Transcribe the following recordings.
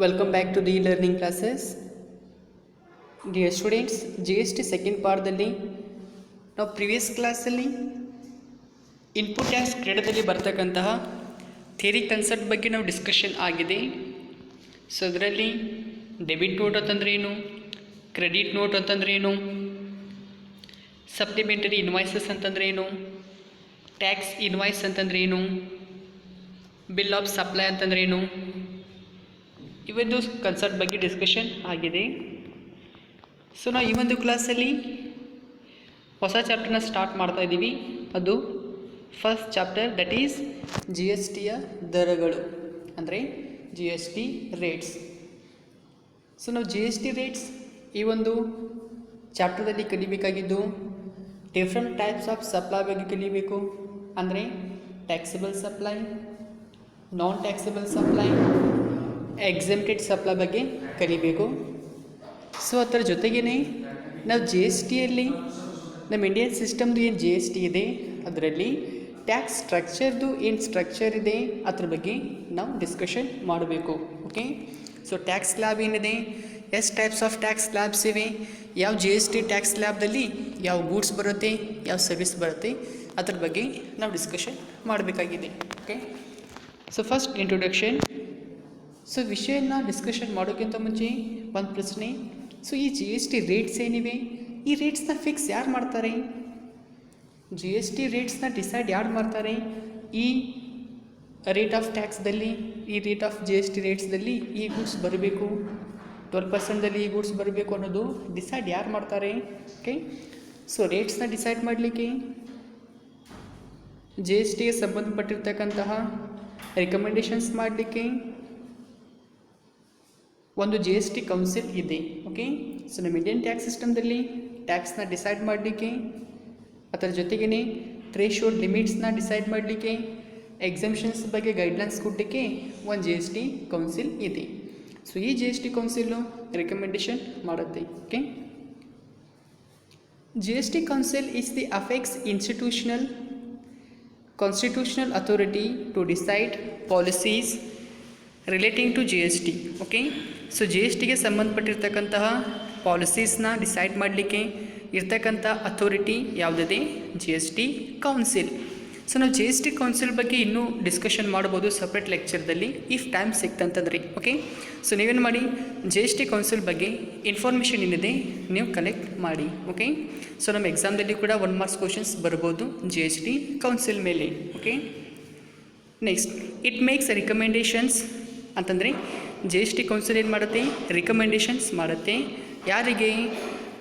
Welcome back to the learning classes. Dear students, GST second ಪಾರ್ಟ್ದಲ್ಲಿ ನಾವು previous ಕ್ಲಾಸಲ್ಲಿ input tax ಕ್ರೀಡದಲ್ಲಿ ಬರ್ತಕ್ಕಂತಹ theory concept ಬಗ್ಗೆ ನಾವು ಡಿಸ್ಕಷನ್ ಆಗಿದೆ. ಸೊ ಅದರಲ್ಲಿ ಡೆಬಿಟ್ ನೋಟ್ ಅಂತಂದ್ರೆ ಏನು, ಕ್ರೆಡಿಟ್ ನೋಟ್ ಅಂತಂದ್ರೆ ಏನು, ಸಪ್ಲಿಮೆಂಟರಿ ಇನ್ವಾಯ್ಸಸ್ ಅಂತಂದ್ರೆ ಏನು, ಟ್ಯಾಕ್ಸ್ ಇನ್ವಾಯ್ಸ್ ಅಂತಂದ್ರೆ ಏನು, ಬಿಲ್ ಆಫ್ ಸಪ್ಲೈ ಅಂತಂದ್ರೆ ಏನು, ಇವೊಂದು ಕನ್ಸೆಪ್ಟ್ ಬಗ್ಗೆ ಡಿಸ್ಕಷನ್ ಆಗಿದೆ. ಸೊ ನಾವು ಈ ಒಂದು ಕ್ಲಾಸಲ್ಲಿ ಹೊಸ ಚಾಪ್ಟರ್ನ ಸ್ಟಾರ್ಟ್ ಮಾಡ್ತಾ ಇದ್ದೀವಿ. ಅದು first chapter, that is G S ಟಿಯ ದರಗಳು, ಅಂದರೆ G S T rates. So ನಾವು ಜಿ ಎಸ್ ಟಿ ರೇಟ್ಸ್ ಈ ಒಂದು ಚಾಪ್ಟರ್ದಲ್ಲಿ ಕಲಿಬೇಕಾಗಿದ್ದು ಡಿಫ್ರೆಂಟ್ ಟೈಪ್ಸ್ ಆಫ್ ಸಪ್ಲೈ ಬಗ್ಗೆ ಕಲಿಬೇಕು. ಅಂದರೆ taxable supply, non taxable supply, exempted supply ಬಗ್ಗೆ ಕಲಿಬೇಕು. ಸೊ ಅದರ ಜೊತೆಗೇ ನಾವು ಜಿ ಎಸ್ ಟಿಯಲ್ಲಿ ನಮ್ಮ ಇಂಡಿಯನ್ ಸಿಸ್ಟಮ್ದು ಏನು ಜಿ ಎಸ್ ಟಿ ಇದೆ ಅದರಲ್ಲಿ ಟ್ಯಾಕ್ಸ್ ಸ್ಟ್ರಕ್ಚರ್ದು ಏನು ಸ್ಟ್ರಕ್ಚರ್ ಇದೆ ಅದ್ರ ಬಗ್ಗೆ ನಾವು ಡಿಸ್ಕಷನ್ ಮಾಡಬೇಕು. ಓಕೆ, ಸೊ ಟ್ಯಾಕ್ಸ್ ಸ್ಲ್ಯಾಬ್ ಏನಿದೆ, ಎಷ್ಟು ಟೈಪ್ಸ್ ಆಫ್ ಟ್ಯಾಕ್ಸ್ ಸ್ಲ್ಯಾಬ್ಸ್ ಇವೆ, ಯಾವ ಜಿ ಎಸ್ ಟಿ ಟ್ಯಾಕ್ಸ್ ಸ್ಲ್ಯಾಬ್ದಲ್ಲಿ ಯಾವ ಗೂಡ್ಸ್ ಬರುತ್ತೆ, ಯಾವ ಸರ್ವಿಸ್ ಬರುತ್ತೆ, ಅದ್ರ ಬಗ್ಗೆ ನಾವು ಡಿಸ್ಕಷನ್ ಮಾಡಬೇಕಾಗಿದೆ. Okay, so first introduction. So ವಿಷಯನ ಡಿಸ್ಕಷನ್ ಮಾಡೋಕ್ಕಿಂತ ಮುಂಚೆ ಒಂದು ಪ್ರಶ್ನೆ. ಸೊ ಈ ಜಿ ಎಸ್ ಟಿ ರೇಟ್ಸ್ ಏನಿವೆ, ಈ ರೇಟ್ಸ್ನ ಫಿಕ್ಸ್ ಯಾರು ಮಾಡ್ತಾರೆ? ಜಿ ಎಸ್ ಟಿ ರೇಟ್ಸ್ನ ಡಿಸೈಡ್ ಯಾರು ಮಾಡ್ತಾರೆ? ಈ ರೇಟ್ ಆಫ್ ಟ್ಯಾಕ್ಸ್ದಲ್ಲಿ, ಈ rate of G S T ರೇಟ್ಸ್ದಲ್ಲಿ ಈ ಗೂಡ್ಸ್ ಬರಬೇಕು, 12% ಈ ಗೂಡ್ಸ್ ಬರಬೇಕು ಅನ್ನೋದು ಡಿಸೈಡ್ ಯಾರು ಮಾಡ್ತಾರೆ? ಓಕೆ, ಸೊ ರೇಟ್ಸ್ನ ಡಿಸೈಡ್ ಮಾಡಲಿಕ್ಕೆ ಜಿ ಎಸ್ ಟಿಗೆ ಸಂಬಂಧಪಟ್ಟಿರ್ತಕ್ಕಂತಹ ರಿಕಮೆಂಡೇಷನ್ಸ್ ಮಾಡಲಿಕ್ಕೆ ಒಂದು ಜಿ ಎಸ್ ಟಿ ಕೌನ್ಸಿಲ್ ಇದೆ. ಓಕೆ, ಸೊ ನಮ್ಮ ಇಂಡಿಯನ್ ಟ್ಯಾಕ್ಸ್ ಸಿಸ್ಟಮ್ದಲ್ಲಿ ಟ್ಯಾಕ್ಸ್ನ ಡಿಸೈಡ್ ಮಾಡಲಿಕ್ಕೆ, ಅದರ ಜೊತೆಗೇ ಥ್ರೆಶೋಲ್ಡ್ ಲಿಮಿಟ್ಸ್ನ ಡಿಸೈಡ್ ಮಾಡಲಿಕ್ಕೆ, ಎಕ್ಸಮ್ಷನ್ಸ್ ಬಗ್ಗೆ ಗೈಡ್ಲೈನ್ಸ್ ಕೊಡಲಿಕ್ಕೆ ಒಂದು ಜಿ ಎಸ್ ಟಿ ಕೌನ್ಸಿಲ್ ಇದೆ. ಸೊ ಈ G S T council recommendation ಮಾಡುತ್ತೆ. Okay, G S T council is the apex institutional constitutional authority to decide policies relating to G S T. Okay, so G S ಟಿಗೆ ಸಂಬಂಧಪಟ್ಟಿರ್ತಕ್ಕಂತಹ ಪಾಲಿಸೀಸ್ನ decide ಮಾಡಲಿಕ್ಕೆ ಇರ್ತಕ್ಕಂಥ authority ಯಾವುದಿದೆ? G S T council. So ನಾವು G S T council ಬಗ್ಗೆ ಇನ್ನೂ discussion ಮಾಡ್ಬೋದು ಸಪ್ರೇಟ್ ಲೆಕ್ಚರ್ದಲ್ಲಿ, ಇಫ್ ಟೈಮ್ ಸಿಕ್ತಂತಂದ್ರಿ. ಓಕೆ, ಸೊ ನೀವೇನು ಮಾಡಿ, ಜಿ ಎಸ್ ಟಿ ಕೌನ್ಸಿಲ್ ಬಗ್ಗೆ ಇನ್ಫಾರ್ಮೇಷನ್ ಏನಿದೆ ನೀವು ಕಲೆಕ್ಟ್ ಮಾಡಿ. ಓಕೆ, ಸೊ ನಮ್ಮ ಎಕ್ಸಾಮ್ದಲ್ಲಿ ಕೂಡ 1 ಮಾರ್ಕ್ಸ್ ಕ್ವಶನ್ಸ್ ಬರ್ಬೋದು ಜಿ ಎಸ್ ಟಿ ಕೌನ್ಸಿಲ್ ಮೇಲೆ. ಓಕೆ, ನೆಕ್ಸ್ಟ್ ಇಟ್ ಮೇಕ್ಸ್ ರಿಕಮೆಂಡೇಷನ್ಸ್ ಅಂತಂದರೆ ಜಿ ಎಸ್ ಟಿ ಕೌನ್ಸಿಲ್ ಏನು ಮಾಡುತ್ತೆ? ರಿಕಮೆಂಡೇಷನ್ಸ್ ಮಾಡುತ್ತೆ. ಯಾರಿಗೆ?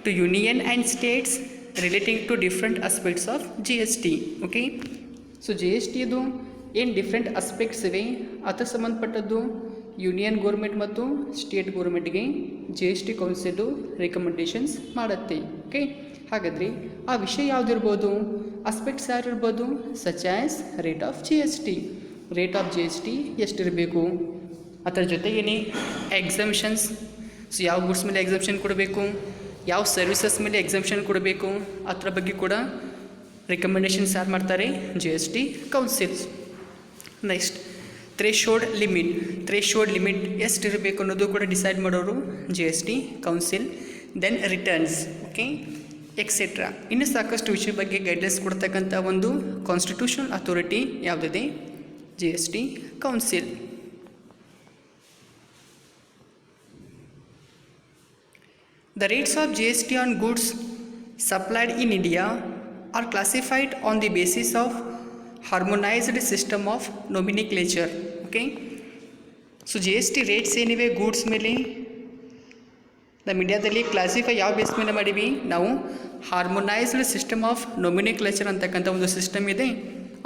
To union and states relating to different aspects of G S T. Okay, so G S ಟಿದು ಏನು different aspects ಇವೆ ಅದಕ್ಕೆ ಸಂಬಂಧಪಟ್ಟದ್ದು ಯೂನಿಯನ್ ಗೋರ್ಮೆಂಟ್ ಮತ್ತು ಸ್ಟೇಟ್ ಗೋರ್ಮೆಂಟ್ಗೆ G S T council recommendations ಮಾಡುತ್ತೆ. ಓಕೆ, ಹಾಗಾದರೆ ಆ ವಿಷಯ ಯಾವುದಿರ್ಬೋದು, ಆಸ್ಪೆಕ್ಟ್ಸ್ ಯಾರಿರ್ಬೋದು? Such as rate of G S T. Rate of G S T ಎಷ್ಟಿರಬೇಕು, ಅದರ ಜೊತೆಗೇ ಎಕ್ಸಮ್ಷನ್ಸ್, ಸೊ ಯಾವ ಗುಡ್ಸ್ ಮೇಲೆ ಎಕ್ಸಮ್ಷನ್ ಕೊಡಬೇಕು, ಯಾವ ಸರ್ವಿಸಸ್ ಮೇಲೆ ಎಕ್ಸಮ್ಷನ್ ಕೊಡಬೇಕು, ಅದರ ಬಗ್ಗೆ ಕೂಡ ರಿಕಮೆಂಡೇಷನ್ಸ್ ಯಾರು ಮಾಡ್ತಾರೆ? G S T councils. Next threshold limit ಎಷ್ಟಿರಬೇಕು ಅನ್ನೋದು ಕೂಡ ಡಿಸೈಡ್ ಮಾಡೋರು G S T council. Then returns, okay, etcetera. ಇನ್ನು ಸಾಕಷ್ಟು ವಿಷಯ ಬಗ್ಗೆ ಗೈಡ್ಲೈನ್ಸ್ ಕೊಡ್ತಕ್ಕಂಥ ಒಂದು ಕಾನ್ಸ್ಟಿಟ್ಯೂಷನಲ್ ಅಥಾರಿಟಿ ಯಾವುದಿದೆ? G S T council. The rates of GST on goods supplied in India are classified on the basis of harmonized system of nomenclature. Okay, so GST rates ಏನಿವೆ goods ಮೇಲೆ ನಮ್ಮ ಇಂಡಿಯಾದಲ್ಲಿ classify ಯಾವ base ಮೇಲೆ ಮಾಡೀವಿ ನಾವು? ಹಾರ್ಮೋನೈಸ್ಡ್ system of ನೊಮಿನಿಕ್ಲೇಚರ್ ಅಂತಕ್ಕಂಥ ಒಂದು ಸಿಸ್ಟಮ್ ಇದೆ.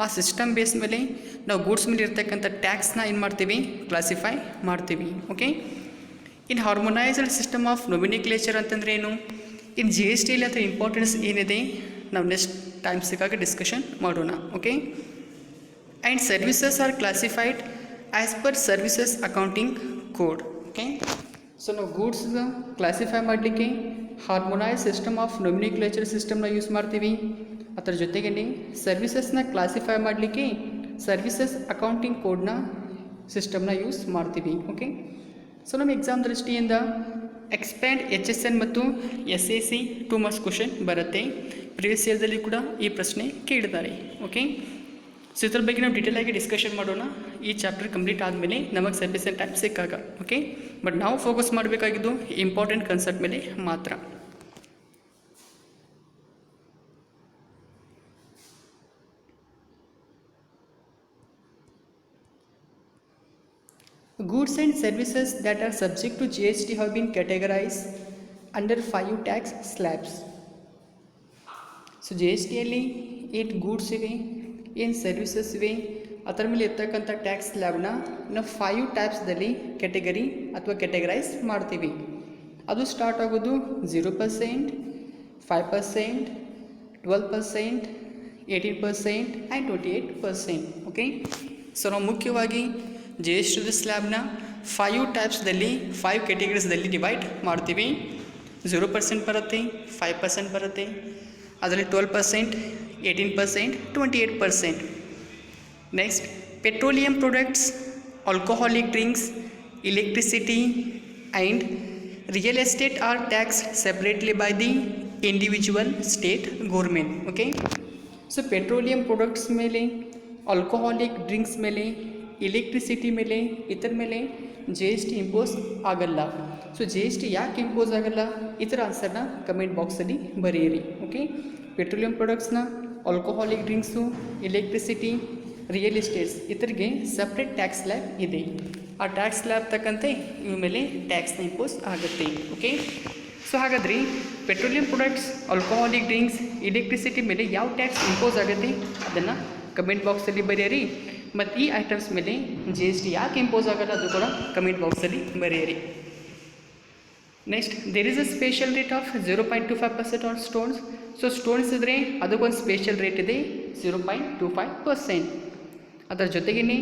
ಆ ಸಿಸ್ಟಮ್ ಬೇಸ್ ಮೇಲೆ ನಾವು ಗೂಡ್ಸ್ ಮೇಲೆ ಇರ್ತಕ್ಕಂಥ ಟ್ಯಾಕ್ಸ್ನ ಏನು ಮಾಡ್ತೀವಿ? ಕ್ಲಾಸಿಫೈ ಮಾಡ್ತೀವಿ. ಓಕೆ, ಇನ್ ಹಾರ್ಮೋನೈಸ್ಡ್ ಸಿಸ್ಟಮ್ ಆಫ್ ನೊಮಿನಿಕ್ಲೇಚರ್ ಅಂತಂದರೆ ಏನು? ಇನ್ ಜಿ ಎಸ್ ಟಿಯಲ್ಲಿ ಅದರ ಇಂಪಾರ್ಟೆನ್ಸ್ ಏನಿದೆ ನಾವು ನೆಕ್ಸ್ಟ್ ಟೈಮ್ ಸಿಕ್ಕಾಗ ಡಿಸ್ಕಷನ್ ಮಾಡೋಣ. Okay, and services are classified as per services accounting code. Okay, so ನಾವು ಗೂಡ್ಸ್ ಕ್ಲಾಸಿಫೈ ಮಾಡಲಿಕ್ಕೆ ಹಾರ್ಮೋನೈಸ್ ಸಿಸ್ಟಮ್ ಆಫ್ ನೊಮಿನಿಕ್ಲೇಚರ್ ಸಿಸ್ಟಮ್ನ ಯೂಸ್ ಮಾಡ್ತೀವಿ. ಅದರ ಜೊತೆಗೇ ಸರ್ವಿಸಸ್ನ ಕ್ಲಾಸಿಫೈ ಮಾಡಲಿಕ್ಕೆ ಸರ್ವಿಸಸ್ ಅಕೌಂಟಿಂಗ್ ಕೋಡ್ನ ಸಿಸ್ಟಮ್ನ ಯೂಸ್ ಮಾಡ್ತೀವಿ. ಓಕೆ, ಸೊ ನಮ್ಮ ಎಕ್ಸಾಮ್ ದೃಷ್ಟಿಯಿಂದ ಎಕ್ಸ್ಪ್ಯಾಂಡ್ HSN ಮತ್ತು SAC 2 ಮಾರ್ಕ್ಸ್ ಕ್ವಶನ್ ಬರುತ್ತೆ. ಪ್ರೀವಿಯಸ್ ಇಯರ್ದಲ್ಲಿ ಕೂಡ ಈ ಪ್ರಶ್ನೆ ಕೇಳಿದ್ದಾರೆ. ಓಕೆ, ಸೊ ಇದ್ರ ಬಗ್ಗೆ ನಾವು ಡೀಟೇಲ್ ಆಗಿ ಡಿಸ್ಕಷನ್ ಮಾಡೋಣ ಈ ಚಾಪ್ಟರ್ ಕಂಪ್ಲೀಟ್ ಆದಮೇಲೆ ನಮಗೆ ಸಫಿಷಿಯೆಂಟ್ ಟೈಮ್ ಸಿಕ್ಕಾಗ. ಓಕೆ, ಬಟ್ ನಾವು ಫೋಕಸ್ ಮಾಡಬೇಕಾಗಿದ್ದು ಇಂಪಾರ್ಟೆಂಟ್ ಕನ್ಸೆಪ್ಟ್ ಮೇಲೆ ಮಾತ್ರ. Goods and services that are subject to GST have been categorized under 5 tax slabs. So GST ಅಲ್ಲಿ 8 ಗೂಡ್ಸ್ ಇವೆ, ಏನು ಸರ್ವಿಸಸ್ ಇವೆ, ಅದರ ಮೇಲೆ ಇರ್ತಕ್ಕಂಥ ಟ್ಯಾಕ್ಸ್ ಸ್ಲ್ಯಾಬ್ನ ನಾವು 5 ಟೈಪ್ಸ್ದಲ್ಲಿ ಕ್ಯಾಟಗರಿ ಅಥವಾ ಕ್ಯಾಟಗರೈಸ್ ಮಾಡ್ತೀವಿ. ಅದು ಸ್ಟಾರ್ಟ್ ಆಗೋದು 0%, 5%, 12%, 18% ಆ್ಯಂಡ್ 28%. ಓಕೆ, ಸೊ ನಾವು ಮುಖ್ಯವಾಗಿ GST ಸ್ಲ್ಯಾಬ್ನ 5 ಟೈಪ್ಸ್ದಲ್ಲಿ 5 ಕ್ಯಾಟಗರೀಸ್ದಲ್ಲಿ ಡಿವೈಡ್ ಮಾಡ್ತೀವಿ. 0% ಬರುತ್ತೆ, 5% ಬರುತ್ತೆ, ಅದರಲ್ಲಿ 12%, 18%, 28%. Next petroleum products, alcoholic drinks, electricity and real estate are tax separately by the individual state government. Okay, so petroleum products ಮೇಲೆ, ಆಲ್ಕೋಹಾಲಿಕ್ ಡ್ರಿಂಕ್ಸ್ ಮೇಲೆ, ಎಲೆಕ್ಟ್ರಿಸಿಟಿ ಮೇಲೆ, ಇದರ ಮೇಲೆ GST ಇಂಪೋಸ್ ಆಗಲ್ಲ. ಸೊ GST ಯಾಕೆ ಇಂಪೋಸ್ ಆಗಲ್ಲ, ಇದರ ಆನ್ಸರ್ನ ಕಮೆಂಟ್ ಬಾಕ್ಸಲ್ಲಿ ಬರೆಯಿರಿ. ಓಕೆ, ಪೆಟ್ರೋಲಿಯಂ ಪ್ರಾಡಕ್ಟ್ಸ್ನ, alcoholic drinks, electricity, real estates ಇದರಿಗೆ ಸಪ್ರೇಟ್ ಟ್ಯಾಕ್ಸ್ ಸ್ಲ್ಯಾಬ್ ಇದೆ. ಆ ಟ್ಯಾಕ್ಸ್ ಸ್ಲ್ಯಾಬ್ ತಕ್ಕಂತೆ ಇವ ಮೇಲೆ ಟ್ಯಾಕ್ಸ್ನ ಇಂಪೋಸ್ ಆಗುತ್ತೆ. ಓಕೆ, ಸೊ ಹಾಗಾದರೆ petroleum products, alcoholic drinks, electricity ಮೇಲೆ ಯಾವ ಟ್ಯಾಕ್ಸ್ ಇಂಪೋಸ್ ಆಗುತ್ತೆ ಅದನ್ನು ಕಮೆಂಟ್ ಬಾಕ್ಸಲ್ಲಿ ಬರೆಯಿರಿ. ಮತ್ತು ಈ ಐಟಮ್ಸ್ ಮೇಲೆ GST ಯಾಕೆ ಇಂಪೋಸ್ ಆಗಲ್ಲ ಅದು ಕೂಡ ಕಮೆಂಟ್ ಬಾಕ್ಸಲ್ಲಿ ಬರೆಯಿರಿ. Next there is a special rate of 0.25% on stones. So stones ಇದ್ದರೆ ಅದಕ್ಕೊಂದು ಸ್ಪೆಷಲ್ ರೇಟ್ ಇದೆ 0.25%. ಅದರ ಜೊತೆಗೇ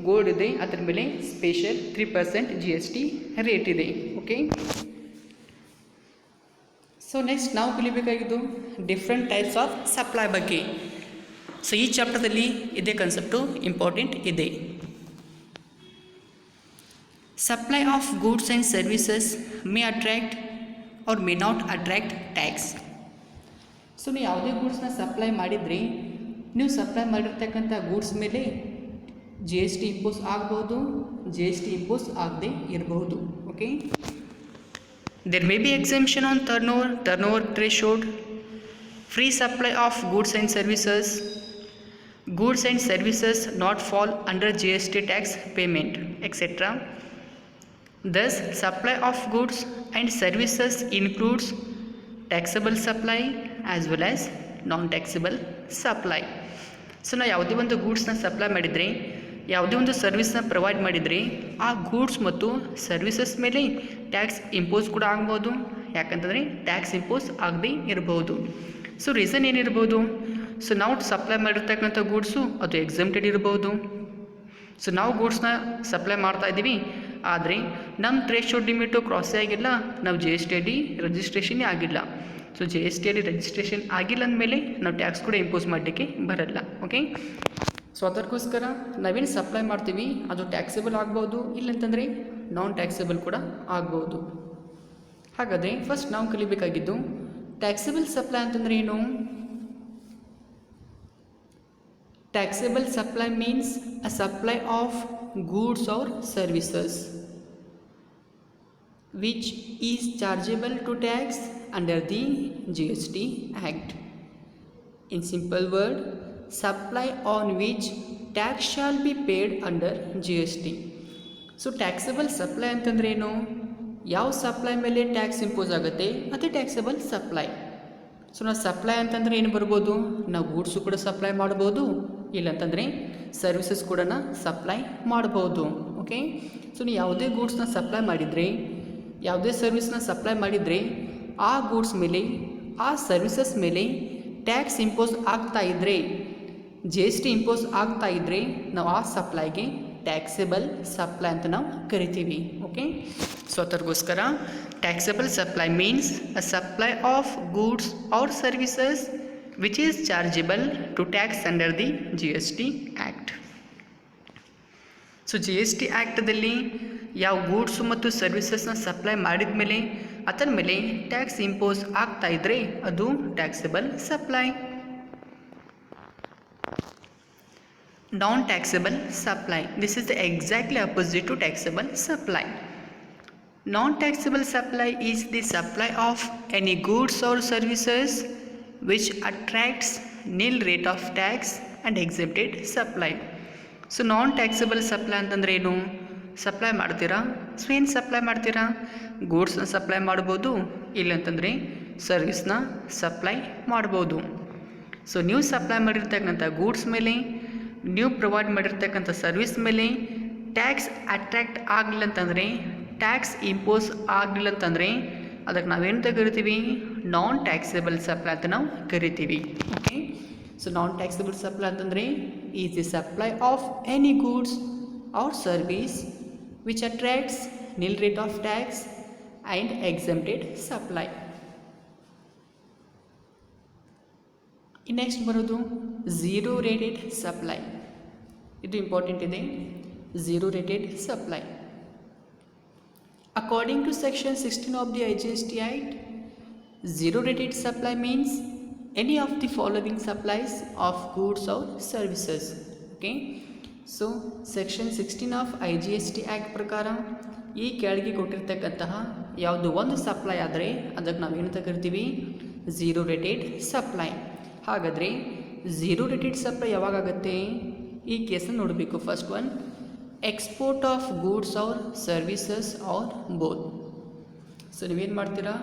ಗೋಲ್ಡ್ ಇದೆ, ಅದರ ಮೇಲೆ ಸ್ಪೆಷಲ್ 3% GST ರೇಟ್ ಇದೆ. ಓಕೆ, ಸೊ ನೆಕ್ಸ್ಟ್ ನಾವು ಕಲಿಬೇಕಾಗಿದ್ದು ಡಿಫ್ರೆಂಟ್ ಟೈಪ್ಸ್ ಆಫ್ ಸಪ್ಲೈ ಬಗ್ಗೆ. ಸೊ ಈ ಚಾಪ್ಟರ್ದಲ್ಲಿ ಇದೇ ಕನ್ಸೆಪ್ಟು ಇಂಪಾರ್ಟೆಂಟ್ ಇದೆ. Supply of goods and services may attract or may not attract tax. So ನೀವು ಯಾವುದೇ ಗೂಡ್ಸ್ನ ಸಪ್ಲೈ ಮಾಡಿದರೆ ನೀವು ಸಪ್ಲೈ ಮಾಡಿರ್ತಕ್ಕಂಥ ಗೂಡ್ಸ್ ಮೇಲೆ GST ಇಂಪೋಸ್ ಆಗ್ಬೋದು, GST ಇಂಪೋಸ್ ಆಗದೆ ಇರಬಹುದು. Okay, there may be exemption on turnover threshold, free supply of goods and services, goods and services not fall under GST tax payment, etc. Thus, supply of goods and services includes taxable supply as well as non-taxable supply. So ನಾವು ಯಾವುದೇ ಒಂದು ಗೂಡ್ಸ್ನ supply ಮಾಡಿದರೆ, ಯಾವುದೇ ಒಂದು ಸರ್ವಿಸ್ನ provide ಮಾಡಿದರೆ ಆ goods ಮತ್ತು ಸರ್ವಿಸಸ್ ಮೇಲೆ ಟ್ಯಾಕ್ಸ್ ಇಂಪೋಸ್ ಕೂಡ ಆಗ್ಬೋದು. ಯಾಕಂತಂದರೆ ಟ್ಯಾಕ್ಸ್ ಇಂಪೋಸ್ ಆಗದೆ ಇರಬಹುದು. ಸೊ ರೀಸನ್ ಏನಿರ್ಬೋದು, ಸೊ ನಾವು ಸಪ್ಲೈ ಮಾಡಿರ್ತಕ್ಕಂಥ ಗೂಡ್ಸು ಅದು ಎಕ್ಸಮ್ಟೆಡ್ ಇರ್ಬೋದು. ಸೊ ನಾವು ಗೂಡ್ಸ್ನ ಸಪ್ಲೈ ಮಾಡ್ತಾ ಇದ್ದೀವಿ, ಆದರೆ ನಮ್ಮ ಥ್ರೆಶೋಲ್ಡ್ ಲಿಮಿಟು ಕ್ರಾಸೇ ಆಗಿಲ್ಲ, ನಾವು GST ಅಲ್ಲಿ ರಿಜಿಸ್ಟ್ರೇಷನ್ನೇ ಆಗಿಲ್ಲ. ಸೊ GST ಅಲ್ಲಿ ರಿಜಿಸ್ಟ್ರೇಷನ್ ಆಗಿಲ್ಲ ಅಂದಮೇಲೆ ನಾವು ಟ್ಯಾಕ್ಸ್ ಕೂಡ ಇಂಪೋಸ್ ಮಾಡಲಿಕ್ಕೆ ಬರಲ್ಲ. ಓಕೆ, ಸೊ ಅದಕ್ಕೋಸ್ಕರ ನಾವೇನು ಸಪ್ಲೈ ಮಾಡ್ತೀವಿ ಅದು ಟ್ಯಾಕ್ಸೇಬಲ್ ಆಗ್ಬೋದು, ಇಲ್ಲಂತಂದರೆ ನಾನ್ ಟ್ಯಾಕ್ಸೇಬಲ್ ಕೂಡ ಆಗ್ಬೋದು. ಹಾಗಾದರೆ ಫಸ್ಟ್ ನಾವು ಕಲಿಬೇಕಾಗಿದ್ದು ಟ್ಯಾಕ್ಸೇಬಲ್ ಸಪ್ಲೈ ಅಂತಂದರೆ ಏನು. Taxable supply means a supply of goods or services which is chargeable to tax under the GST Act. In simple word, supply on which tax shall be paid under GST. So taxable supply ಅಂತಂದ್ರೆ ಏನು, ಯಾವ supply ಮೇಲೆ tax impose ಆಗುತ್ತೆ ಅದೇ taxable supply. So ನಾವು supply ಅಂತಂದರೆ ಏನು ಬರ್ಬೋದು, ನಾವು ಗೂಡ್ಸು ಕೂಡ ಸಪ್ಲೈ ಮಾಡ್ಬೋದು, ಇಲ್ಲಂತಂದರೆ ಸರ್ವಿಸಸ್ ಕೂಡ ಸಪ್ಲೈ ಮಾಡ್ಬೋದು. ಓಕೆ, ಸೊ ನೀವು ಯಾವುದೇ ಗೂಡ್ಸ್ನ ಸಪ್ಲೈ ಮಾಡಿದರೆ, ಯಾವುದೇ ಸರ್ವಿಸ್ನ ಸಪ್ಲೈ ಮಾಡಿದರೆ ಆ ಗೂಡ್ಸ್ ಮೇಲೆ, ಆ ಸರ್ವಿಸಸ್ ಮೇಲೆ ಟ್ಯಾಕ್ಸ್ ಇಂಪೋಸ್ ಆಗ್ತಾ ಇದ್ದರೆ, GST ಇಂಪೋಸ್ ಆಗ್ತಾ ಇದ್ದರೆ ನಾವು ಆ ಸಪ್ಲೈಗೆ ಟ್ಯಾಕ್ಸೇಬಲ್ ಸಪ್ಲೈ ಅಂತ ನಾವು ಕರಿತೀವಿ. ಓಕೆ, ಸೊ ಅದಕ್ಕೋಸ್ಕರ taxable supply means a supply of goods or services which is chargeable to tax under the GST Act. So GST ಆ್ಯಕ್ಟದಲ್ಲಿ ಯಾವ ಗೂಡ್ಸು ಮತ್ತು ಸರ್ವಿಸಸ್ನ ಸಪ್ಲೈ ಮಾಡಿದ ಮೇಲೆ ಅದರ ಮೇಲೆ ಟ್ಯಾಕ್ಸ್ ಇಂಪೋಸ್ ಆಗ್ತಾ ಇದ್ರೆ ಅದು taxable supply. Non taxable supply, this is the exactly opposite to taxable supply. Non-taxable supply is the supply of any goods or services which attracts nil rate of tax and exempted supply. So non taxable supply ಅಂತಂದ್ರೆ ಏನು? Supply ಮಾಡ್ತೀರಾ, so ಏನು supply ಮಾಡ್ತೀರಾ? ಗೂಡ್ಸ್ನ supply ಮಾಡ್ಬೋದು, ಇಲ್ಲಂತಂದರೆ ಸರ್ವಿಸ್ನ supply ಮಾಡ್ಬೋದು. So ನೀವು supply ಮಾಡಿರ್ತಕ್ಕಂಥ ಗೂಡ್ಸ್ ಮೇಲೆ, ನೀವು ಪ್ರೊವೈಡ್ ಮಾಡಿರ್ತಕ್ಕಂಥ ಸರ್ವಿಸ್ ಮೇಲೆ ಟ್ಯಾಕ್ಸ್ ಅಟ್ರ್ಯಾಕ್ಟ್ ಆಗಲಿಲ್ಲ ಅಂತಂದರೆ, ಟ್ಯಾಕ್ಸ್ ಇಂಪೋಸ್ ಆಗಲಿಲ್ಲ ಅಂತಂದರೆ ಅದಕ್ಕೆ ನಾವೇನು ಕರಿತೀವಿ? ನಾನ್ ಟ್ಯಾಕ್ಸೇಬಲ್ ಸಪ್ಲೈ ಅಂತ ನಾವು ಕರಿತೀವಿ. Okay, so non taxable supply ಅಂತಂದರೆ is the supply of any goods or service which attracts nil rate of tax and exempted supply. Next ಬರೋದು ಝೀರೋ ರೇಟೆಡ್ ಸಪ್ಲೈ. ಇದು ಇಂಪಾರ್ಟೆಂಟ್ ಇದೆ, zero rated supply. According to section 16 of the IGST Act, zero rated supply means any of the following supplies of goods or services. Okay, so section 16 of IGST Act ಪ್ರಕಾರ ಈ ಕೆಳಗೆ ಕೊಟ್ಟಿರ್ತಕ್ಕಂತಹ ಯಾವುದು ಒಂದು supply ಆದರೆ ಅದಕ್ಕೆ ನಾವು ಏನಂತ ಕರಿತೀವಿ? Zero rated supply. ಹಾಗಾದರೆ ಝೀರೋ ರೇಟೆಡ್ ಸಪ್ಲೈ ಯಾವಾಗುತ್ತೆ? ಈ ಕೇಸನ್ನು ನೋಡಬೇಕು. First one, export of goods or services or both. So ನೀವೇನು ಮಾಡ್ತೀರಾ?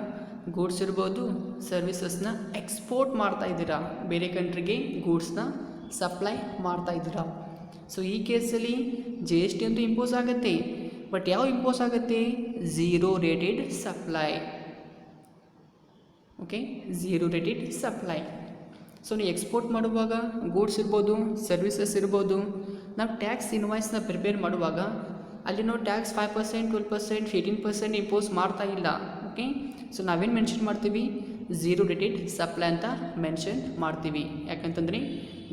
ಗೂಡ್ಸ್ ಇರ್ಬೋದು, ಸರ್ವಿಸಸ್ನ ಎಕ್ಸ್ಪೋರ್ಟ್ ಮಾಡ್ತಾ ಇದ್ದೀರಾ, ಬೇರೆ ಕಂಟ್ರಿಗೆ ಗೂಡ್ಸ್ನ ಸಪ್ಲೈ ಮಾಡ್ತಾ ಇದ್ದೀರಾ. ಸೊ ಈ ಕೇಸಲ್ಲಿ ಜಿ ಎಸ್ ಟಿ ಅಂತೂ ಇಂಪೋಸ್ ಆಗುತ್ತೆ, ಬಟ್ ಯಾವ ಇಂಪೋಸ್ ಆಗುತ್ತೆ? Zero rated supply. Okay, zero rated supply. So ನೀವು ಎಕ್ಸ್ಪೋರ್ಟ್ ಮಾಡುವಾಗ ಗೂಡ್ಸ್ ಇರ್ಬೋದು, ಸರ್ವಿಸಸ್ ಇರ್ಬೋದು, ನಾವು ಟ್ಯಾಕ್ಸ್ ಇನ್ವಾಯ್ಸ್ನ ಪ್ರಿಪೇರ್ ಮಾಡುವಾಗ ಅಲ್ಲಿ ನಾವು ಟ್ಯಾಕ್ಸ್ 5%, 12%, 18% ಇಂಪೋಸ್ ಮಾಡ್ತಾ ಇಲ್ಲ. ಓಕೆ, ಸೊ ನಾವೇನು ಮೆನ್ಷನ್ ಮಾಡ್ತೀವಿ? ಝೀರೋ ರೇಟೆಡ್ ಸಪ್ಲೈ ಅಂತ ಮೆನ್ಷನ್ ಮಾಡ್ತೀವಿ. ಯಾಕಂತಂದರೆ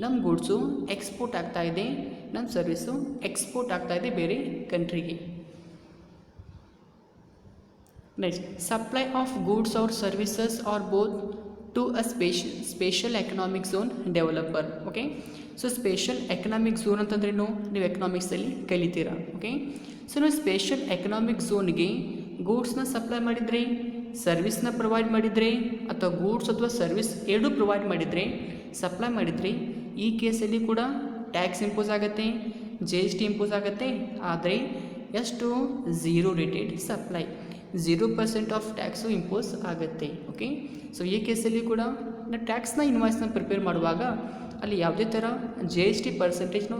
ನಮ್ಮ ಗೂಡ್ಸು ಎಕ್ಸ್ಪೋರ್ಟ್ ಆಗ್ತಾ ಇದೆ, ನಮ್ಮ ಸರ್ವಿಸು ಎಕ್ಸ್ಪೋರ್ಟ್ ಆಗ್ತಾ ಇದೆ ಬೇರೆ ಕಂಟ್ರಿಗೆ. Next, supply of goods or services or both to a special economic zone developer. Okay, so special economic zone ಅಂತಂದ್ರೇನು? ನೀವು ಎಕನಾಮಿಕ್ಸಲ್ಲಿ ಕಲಿತೀರಾ. ಓಕೆ, ಸೊ ನೀವು ಸ್ಪೇಷಲ್ ಎಕನಾಮಿಕ್ ಝೋನ್ಗೆ ಗೂಡ್ಸ್ನ ಸಪ್ಲೈ ಮಾಡಿದರೆ, ಸರ್ವಿಸ್ನ ಪ್ರೊವೈಡ್ ಮಾಡಿದರೆ, ಅಥವಾ ಗೂಡ್ಸ್ ಅಥವಾ ಸರ್ವಿಸ್ ಎರಡೂ ಪ್ರೊವೈಡ್ ಮಾಡಿದರೆ, ಸಪ್ಲೈ ಮಾಡಿದರೆ, ಈ ಕೇಸಲ್ಲಿ ಕೂಡ ಟ್ಯಾಕ್ಸ್ ಇಂಪೋಸ್ ಆಗುತ್ತೆ, ಜಿ ಎಸ್ ಟಿ ಇಂಪೋಸ್ ಆಗುತ್ತೆ. ಆದರೆ ಎಷ್ಟು? Zero rated supply, 0% of tax impose ಆಗುತ್ತೆ. ಓಕೆ, ಸೊ ಈ ಕೇಸಲ್ಲಿ ಕೂಡ ನಾವು ಟ್ಯಾಕ್ಸ್ನ ಇನ್ವಾಯ್ಸ್ನ ಪ್ರಿಪೇರ್ ಮಾಡುವಾಗ ಅಲ್ಲಿ ಯಾವುದೇ ಥರ ಜಿ ಎಸ್ ಟಿ ಪರ್ಸೆಂಟೇಜ್ನು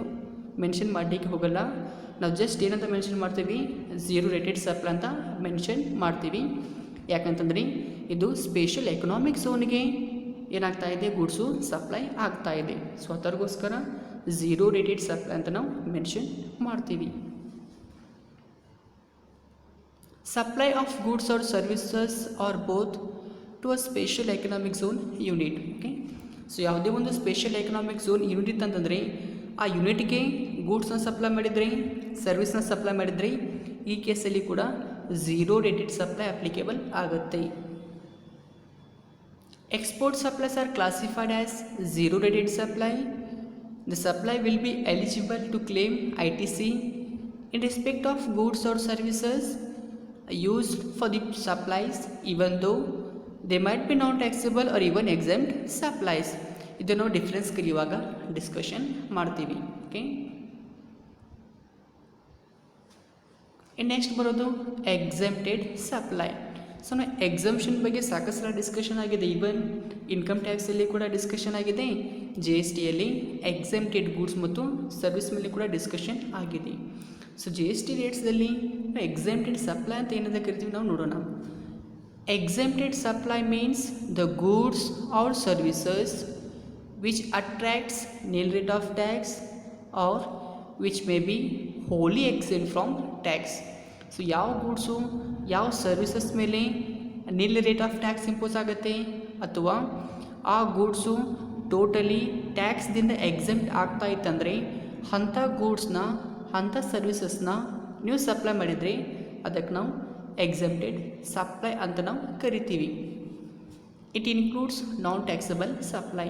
ಮೆನ್ಷನ್ ಮಾಡಲಿಕ್ಕೆ ಹೋಗಲ್ಲ. ನಾವು ಜಸ್ಟ್ ಏನಂತ ಮೆನ್ಷನ್ ಮಾಡ್ತೀವಿ? ಝೀರೋ ರೇಟೆಡ್ ಸಪ್ಲೈ ಅಂತ ಮೆನ್ಷನ್ ಮಾಡ್ತೀವಿ. ಯಾಕಂತಂದರೆ ಇದು ಸ್ಪೇಷಲ್ ಎಕನಾಮಿಕ್ ಝೋನ್ಗೆ ಏನಾಗ್ತಾ ಇದೆ? ಗೂಡ್ಸು ಸಪ್ಲೈ ಆಗ್ತಾ ಇದೆ. ಸೊ ಅದಕ್ಕೋಸ್ಕರ ಝೀರೋ ರೇಟೆಡ್ ಸಪ್ಲೈ ಅಂತ ನಾವು ಮೆನ್ಷನ್ ಮಾಡ್ತೀವಿ. Supply of goods or services or both to a special economic zone unit. Okay, so ಯಾವುದೇ ಒಂದು ಸ್ಪೇಷಲ್ ಎಕನಾಮಿಕ್ ಝೋನ್ ಯೂನಿಟ್ ಅಂತಂದರೆ ಆ ಯೂನಿಟ್ಗೆ ಗೂಡ್ಸ್ನ ಸಪ್ಲೈ ಮಾಡಿದರೆ, ಸರ್ವಿಸ್ನ ಸಪ್ಲೈ ಮಾಡಿದರೆ, ಈ ಕೇಸಲ್ಲಿ ಕೂಡ ಝೀರೋ ರೇಟೆಡ್ ಸಪ್ಲೈ ಅಪ್ಲಿಕೇಬಲ್ ಆಗುತ್ತೆ. Export supplies are classified as zero rated supply. The supply will be eligible to claim ITC in respect of goods or services used for the supplies, even though they might be non-taxable or even exempt supplies. ಇದನ್ನು difference ಕಲಿಯುವಾಗ discussion ಮಾಡ್ತೀವಿ. Okay, next ಬರೋದು exempted supply. So ನಾವು exemption ಬಗ್ಗೆ ಸಾಕಷ್ಟು ಸಲ discussion ಆಗಿದೆ. Even income ಟ್ಯಾಕ್ಸಲ್ಲಿ ಕೂಡ ಡಿಸ್ಕಷನ್ ಆಗಿದೆ, ಜಿ ಎಸ್ ಟಿಯಲ್ಲಿ ಎಕ್ಸೆಂಪ್ಟೆಡ್ ಗೂಡ್ಸ್ ಮತ್ತು ಸರ್ವಿಸ್ ಮೇಲೆ ಕೂಡ ಡಿಸ್ಕಷನ್ ಆಗಿದೆ. ಸೊ ಜಿ ಎಸ್ ಟಿ ರೇಟ್ಸ್ದಲ್ಲಿ ಎಕ್ಸೆಂಪ್ಟೆಡ್ ಸಪ್ಲೈ ಅಂತ ಏನಂತ ಕರಿತೀವಿ ನಾವು ನೋಡೋಣ. Exempted supply means the goods or services which attracts nil rate of tax or which may be wholly exempt from tax. So ಯಾವ ಗೂಡ್ಸು ಯಾವ ಸರ್ವಿಸಸ್ ಮೇಲೆ ನಿಲ್ ರೇಟ್ ಆಫ್ ಟ್ಯಾಕ್ಸ್ ಇಂಪೋಸ್ ಆಗುತ್ತೆ ಅಥವಾ ಆ ಗೂಡ್ಸು ಟೋಟಲಿ ಟ್ಯಾಕ್ಸ್ದಿಂದ ಎಕ್ಸೆಂಪ್ಟ್ ಆಗ್ತಾ ಇತ್ತಂದರೆ ಅಂಥ ಗೂಡ್ಸ್ನ ಅಂಥ ಸರ್ವಿಸಸ್ನ ನೀವು ಸಪ್ಲೈ ಮಾಡಿದರೆ ಅದಕ್ಕೆ ನಾವು ಎಕ್ಸೆಂಪ್ಟೆಡ್ ಸಪ್ಲೈ ಅಂತ ನಾವು ಕರಿತೀವಿ. It includes non taxable supply.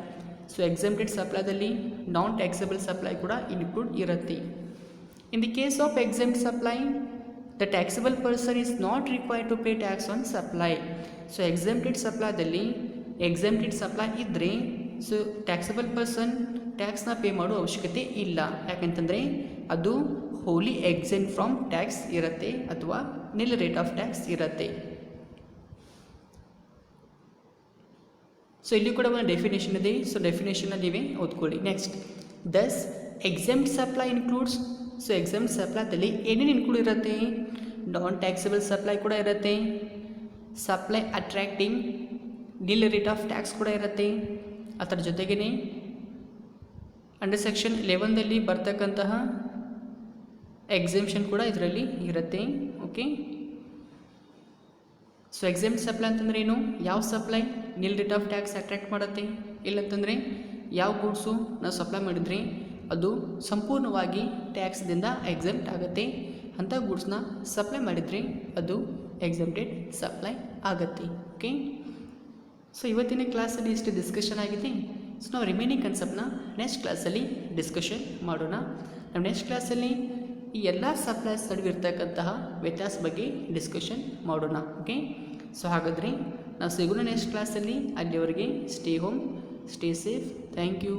So exempted ಸಪ್ಲೈದಲ್ಲಿ ನಾನ್ ಟ್ಯಾಕ್ಸಬಲ್ ಸಪ್ಲೈ ಕೂಡ ಇನ್ಕ್ಲೂಡ್ ಇರುತ್ತೆ. In the case of exempt supply the taxable person is not required to pay tax on supply. So exempted ಸಪ್ಲೈದಲ್ಲಿ exempted supply ಇದ್ದರೆ so taxable person ಟ್ಯಾಕ್ಸ್ನ pay ಮಾಡೋ ಅವಶ್ಯಕತೆ ಇಲ್ಲ. ಯಾಕಂತಂದರೆ ಅದು ಹೋಲಿ ಎಕ್ಸೆಂಪ್ಟ್ ಫ್ರಮ್ ಟ್ಯಾಕ್ಸ್ ಇರುತ್ತೆ ಅಥವಾ ನಿಲ್ ರೇಟ್ ಆಫ್ ಟ್ಯಾಕ್ಸ್ ಇರುತ್ತೆ. ಸೊ ಇಲ್ಲಿ ಕೂಡ ಒಂದು ಡೆಫಿನೇಷನ್ ಇದೆ. ಸೊ ಡೆಫಿನೇಷನ್ ನೀವೇ ಓದ್ಕೊಳ್ಳಿ. Next, thus exempt supply includes. So exempt ಸಪ್ಲೈದಲ್ಲಿ ಏನೇನು ಇನ್ಕ್ಲೂಡ್ ಇರುತ್ತೆ? ನಾನ್ ಟ್ಯಾಕ್ಸಬಲ್ ಸಪ್ಲೈ ಕೂಡ ಇರುತ್ತೆ, supply attracting nil rate of tax ಕೂಡ ಇರುತ್ತೆ. ಅದರ ಜೊತೆಗೇ ಅಂಡರ್ ಸೆಕ್ಷನ್ 11ದಲ್ಲಿ ಬರ್ತಕ್ಕಂತಹ ಎಕ್ಸೆಂಪ್ಷನ್ ಕೂಡ ಇದರಲ್ಲಿ ಇರುತ್ತೆ. ಓಕೆ, ಸೊ ಎಕ್ಸೆಂಪ್ಟ್ ಸಪ್ಲೈ ಅಂತಂದ್ರೆ ಏನು? ಯಾವ supply nil rate of tax attract ಮಾಡುತ್ತೆ, ಇಲ್ಲಂತಂದರೆ ಯಾವ ಗೂಡ್ಸು ನಾವು ಸಪ್ಲೈ ಮಾಡಿದರೆ ಅದು ಸಂಪೂರ್ಣವಾಗಿ ಟ್ಯಾಕ್ಸ್ದಿಂದ ಎಕ್ಸೆಂಪ್ಟ್ ಆಗುತ್ತೆ ಅಂಥ ಗೂಡ್ಸ್ನ ಸಪ್ಲೈ ಮಾಡಿದರೆ ಅದು ಎಕ್ಸೆಂಪ್ಟೆಡ್ ಸಪ್ಲೈ ಆಗುತ್ತೆ. ಓಕೆ, ಸೊ ಇವತ್ತಿನ ಕ್ಲಾಸಲ್ಲಿ ಇಷ್ಟು ಡಿಸ್ಕಷನ್ ಆಗಿದೆ. ಸೊ ನಾವು ರಿಮೈನಿಂಗ್ ಕನ್ಸೆಪ್ಟ್ನ ನೆಕ್ಸ್ಟ್ ಕ್ಲಾಸಲ್ಲಿ ಡಿಸ್ಕಷನ್ ಮಾಡೋಣ. ನಮ್ಮ ನೆಕ್ಸ್ಟ್ ಕ್ಲಾಸಲ್ಲಿ ಈ ಎಲ್ಲ ಸಪ್ಲೈಸ್ ನಡುವೆ ಇರ್ತಕ್ಕಂತಹ ವ್ಯತ್ಯಾಸ ಬಗ್ಗೆ ಡಿಸ್ಕಷನ್ ಮಾಡೋಣ. ಓಕೆ, ಸೊ ಹಾಗಾದರೆ ನಾವು ಸಿಗೋಣ ನೆಕ್ಸ್ಟ್ ಕ್ಲಾಸಲ್ಲಿ. ಅಲ್ಲಿವರೆಗೆ stay home, stay safe. Thank you.